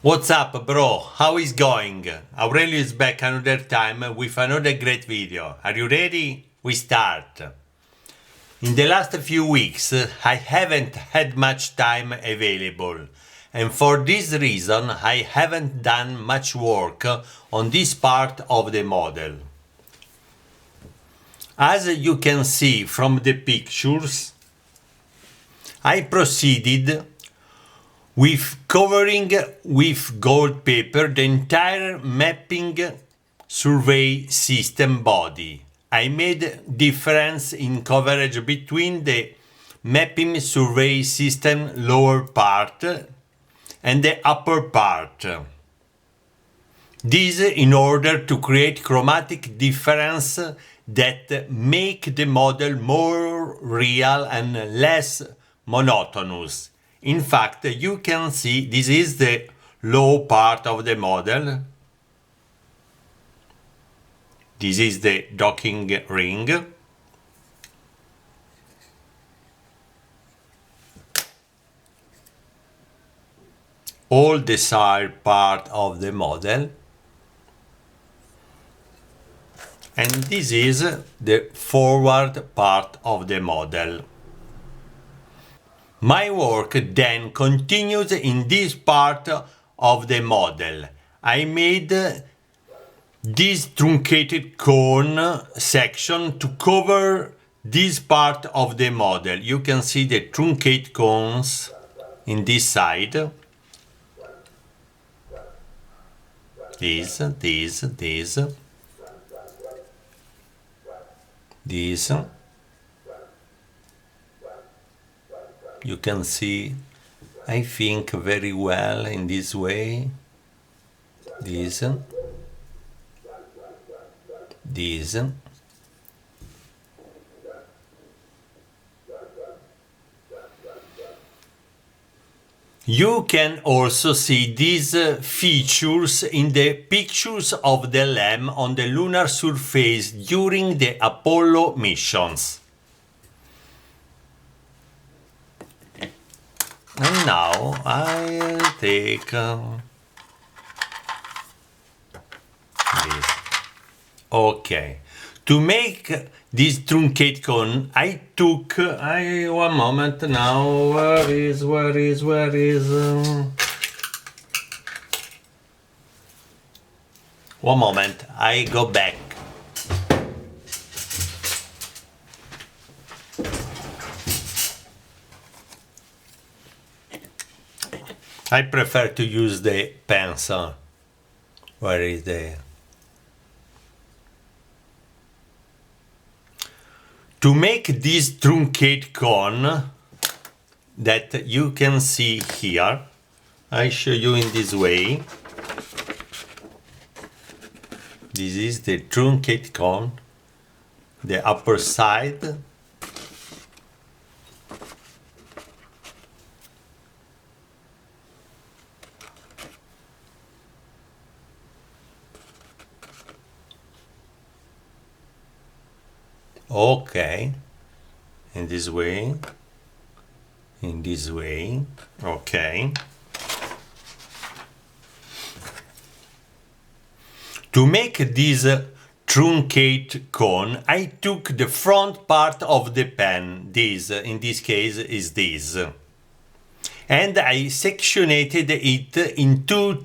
What's up, bro? How is going? Aurelio is back another time with another great video. Are you ready? We start. In the last few weeks, I haven't had much time available, and for this reason, I haven't done much work on this part of the model. As you can see from the pictures, I proceeded with covering with gold paper the entire mapping survey system body. I made difference in coverage between the mapping survey system lower part and the upper part. This in order to create chromatic difference that make the model more real and less monotonous. In fact, you can see this is the low part of the model. This is the docking ring. All the side part of the model. And this is the forward part of the model. My work then continues in this part of the model. I made this truncated cone section to cover this part of the model. You can see the truncated cones in this side. This. You can see, I think, very well in this way. This. You can also see these features in the pictures of the LEM on the lunar surface during the Apollo missions. And now I'll take this. Okay. To make this truncate cone, I took, one moment now, where is, one moment, I go back. I prefer to use the pencil. Where is the... To make this truncate cone that you can see here, I show you in this way. This is the truncate cone, the upper side. Okay, in this way, okay. To make this truncate cone, I took the front part of the pen, this, in this case is this, and I sectionated it into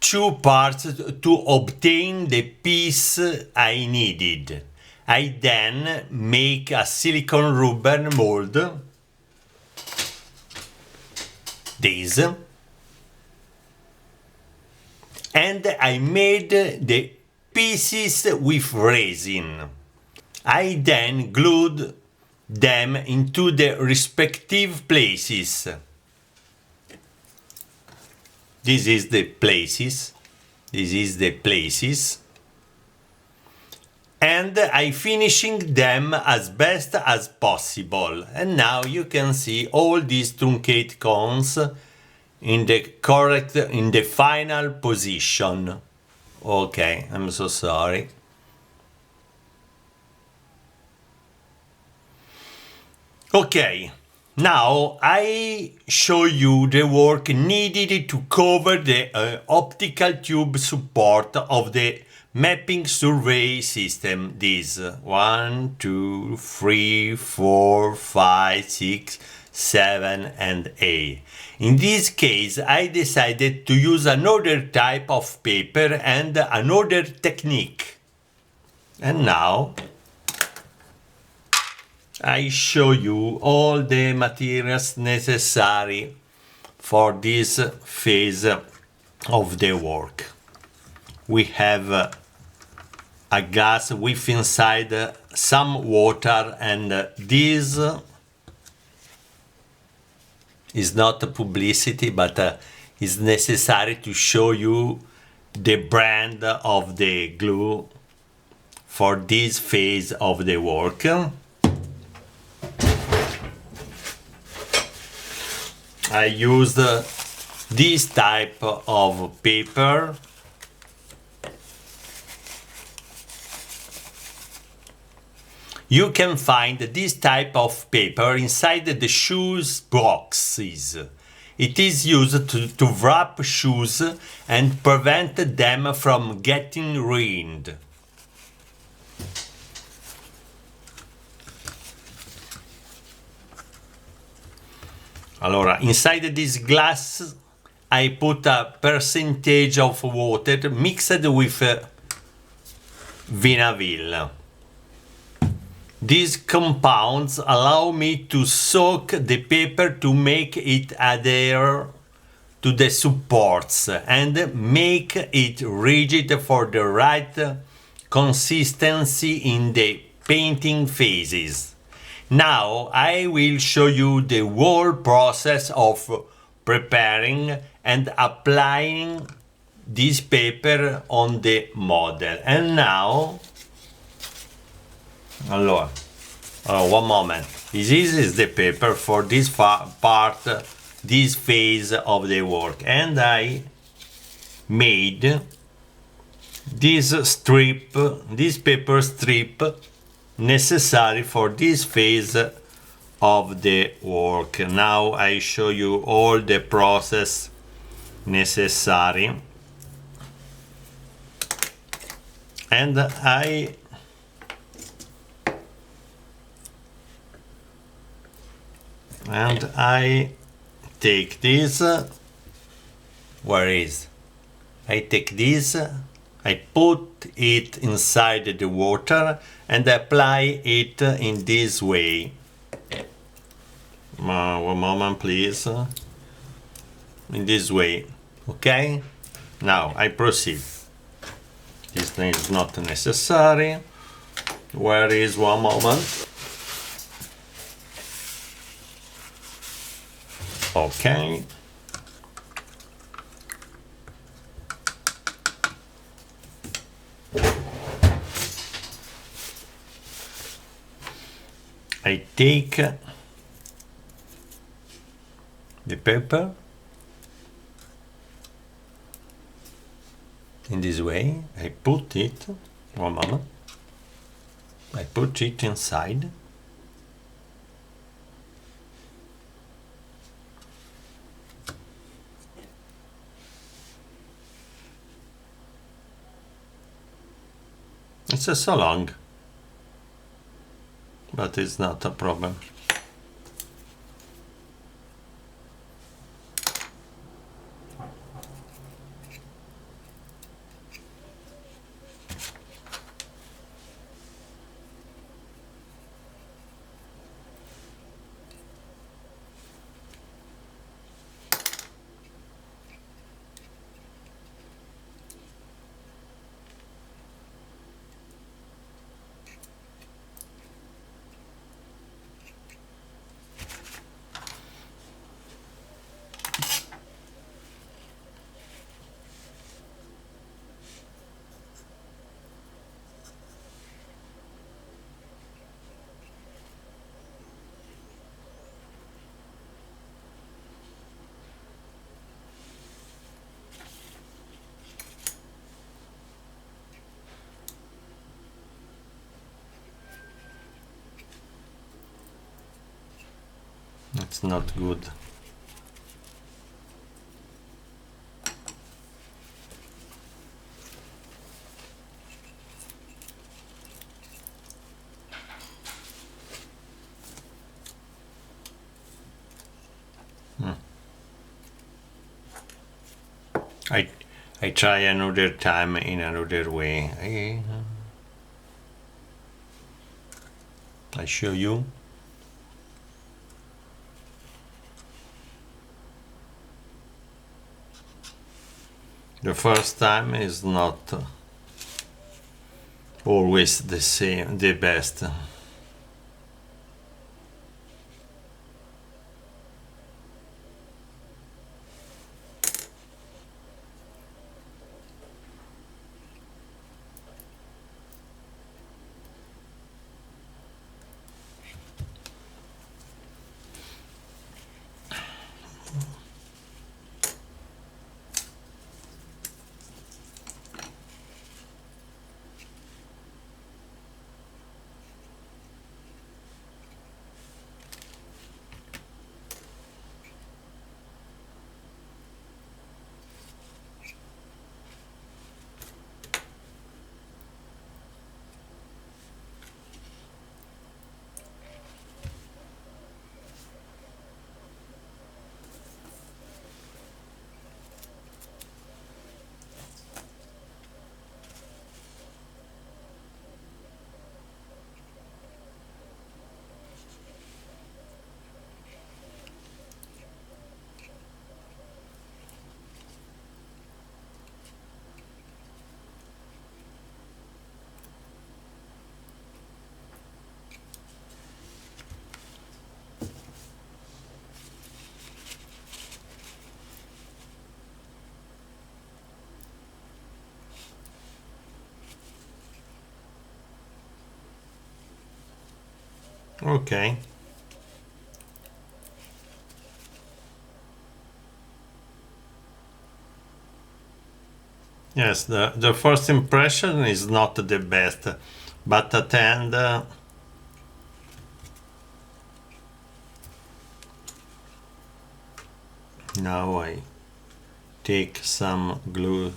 two parts to obtain the piece I needed. I then make a silicone rubber mold, this, and I made the pieces with resin. I then glued them into the respective places. This is the places. And I finishing them as best as possible. And now you can see all these truncate cones in the final position. Okay, I'm so sorry. Okay, Now I show you the work needed to cover the optical tube support of the mapping survey system. This 1, 2, 3, 4, 5, 6, 7 and 8. In this case I decided to use another type of paper and another technique. And now I show you all the materials necessary for this phase of the work. We have a gas with inside some water, and this is not publicity, but is necessary to show you the brand of the glue for this phase of the work. I used this type of paper. You can find this type of paper inside the shoes boxes. It is used to wrap shoes and prevent them from getting ruined. Allora, inside this glass I put a percentage of water mixed with vinaville. These compounds allow me to soak the paper to make it adhere to the supports and make it rigid for the right consistency in the painting phases. Now I will show you the whole process of preparing and applying this paper on the model. And now, allora, one moment. This is the paper for this part, this phase of the work, and I made this strip, this paper strip necessary for this phase of the work. Now I show you all the process necessary, and I take this. Where is? I take this, I put it inside the water and apply it in this way. One moment, please. In this way, okay? Now I proceed. This thing is not necessary. Where is? One moment. Okay. I take the paper in this way. I put it, one moment, I put it inside. It's so long, but it's not a problem. it's not good. I try another time in another way. I show you. The first time is not always the same, the best. Okay. Yes, the first impression is not the best, but at the end now I take some glue.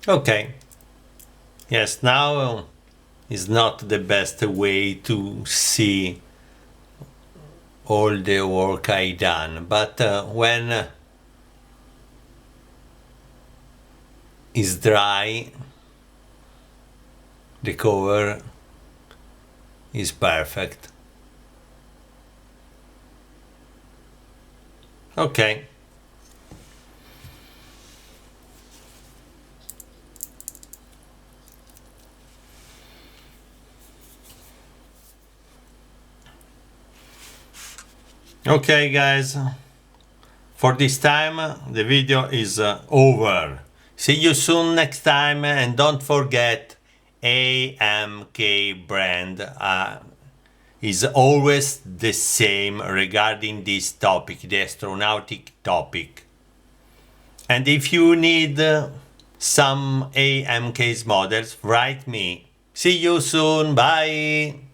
Okay. Yes, now is not the best way to see all the work I done, but when is dry, the cover is perfect. Okay. Okay, guys, for this time the video is over. See you soon next time, and don't forget AMK brand is always the same regarding this topic, the astronautic topic. And if you need some AMK's models, write me. See you soon. Bye.